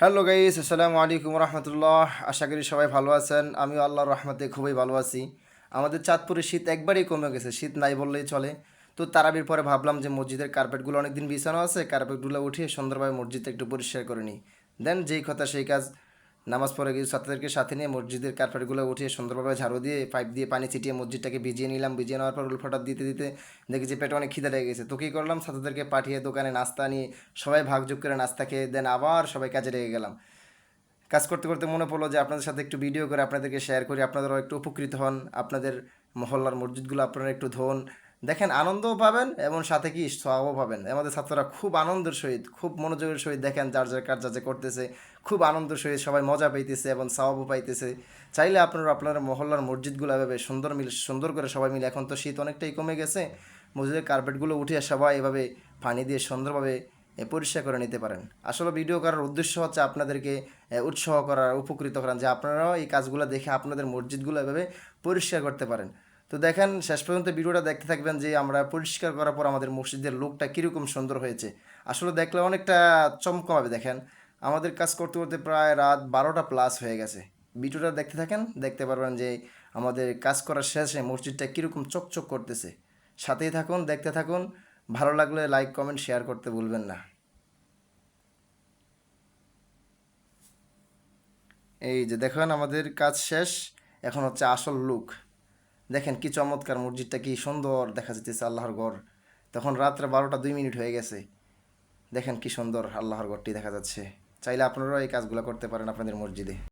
Hello guys, আসসালামু আলাইকুম রহমতুল্লাহ। আশা করি সবাই ভালো আছেন। আমিও আল্লাহর রহমতে খুবই ভালো আছি। আমাদের চাঁদপুরে শীত একবারেই কমে গেছে, শীত নাই বললেই চলে। তো তারাবির পরে ভাবলাম যে মসজিদের কার্পেটগুলো অনেকদিন বিছানো আছে, কার্পেটগুলো উঠিয়ে সুন্দরভাবে মসজিদটা একটু পরিষ্কার করে নিই। দেন যেই কথা সেই কাজ, নামাজ পড়ে কিছু ছাত্রদেরকে সাথে নিয়ে মসজিদের কার্পেটগুলো উঠিয়ে সুন্দরভাবে ঝাড়ু দিয়ে পাইপ দিয়ে পানি ছিটিয়ে মসজিদটাকে ভিজিয়ে নিলাম। ভিজিয়ে নেওয়ার পর উল্ফাটা দিতে দিতে দেখি যে পেটে অনেক খিদে লেগে গেছে। তো কী করলাম, ছাত্রদেরকে পাঠিয়ে দোকানে নাস্তা নিয়ে সবাই ভাগযোগ করে নাস্তা খেয়ে দেন আবার সবাই কাজে লেগে গেলাম। কাজ করতে করতে মনে পড়লো যে আপনাদের সাথে একটু ভিডিও করে আপনাদেরকে শেয়ার করি, আপনারাও একটু উপকৃত হন। আপনাদের মহল্লার মসজিদগুলো আপনারা একটু ধোন, দেখেন আনন্দও পাবেন এবং সাথে কি সওয়াবও পাবেন। আমাদের ছাত্ররা খুব আনন্দের সহিত, খুব মনোযোগের সহিত দেখেন যার যার কাজ যা যা করতেছে, খুব আনন্দের সহিত সবাই মজা পাইতেছে এবং সওয়াবও পাইতেছে। চাইলে আপনারা আপনার মহল্লার মসজিদগুলো এভাবে সুন্দর করে সবাই মিলে, এখন তো শীত অনেকটাই কমে গেছে, মসজিদের কার্পেটগুলো উঠিয়ে সবাই এভাবে পানি দিয়ে সুন্দরভাবে পরিষ্কার করে নিতে পারেন। আসলে ভিডিও করার উদ্দেশ্য হচ্ছে আপনাদেরকে উৎসাহ করার, উপকৃত করার, যে আপনারাও এই কাজগুলো দেখে আপনাদের মসজিদগুলো এভাবে পরিষ্কার করতে পারেন। তো দেখেন শেষ পর্যন্ত ভিডিওটা দেখতে থাকবেন যে আমরা পরিষ্কার করার পর আমাদের মসজিদের লুকটা কীরকম সুন্দর হয়েছে। আসলে দেখলে অনেকটা চমকাবে। দেখেন আমাদের কাজ করতে করতে প্রায় রাত 12টা প্লাস হয়ে গেছে। ভিডিওটা দেখতে থাকেন, দেখতে পারবেন যে আমাদের কাজ করার শেষে মসজিদটা কীরকম চকচক করতেছে। সাথেই থাকুন, দেখতে থাকুন। ভালো লাগলে লাইক কমেন্ট শেয়ার করতে ভুলবেন না। এই যে দেখেন আমাদের কাজ শেষ, এখন হচ্ছে আসল লুক। দেখেন কি চমৎকার, মসজিদটা কি সুন্দর দেখা যেতেছে, আল্লাহর ঘর। তখন রাত্রে 12টা 2 মিনিট হয়ে গেছে। দেখেন কি সুন্দর আল্লাহর ঘরটি দেখা যাচ্ছে। চাইলে আপনারাও এই কাজগুলো করতে পারেন আপনাদের মসজিদে।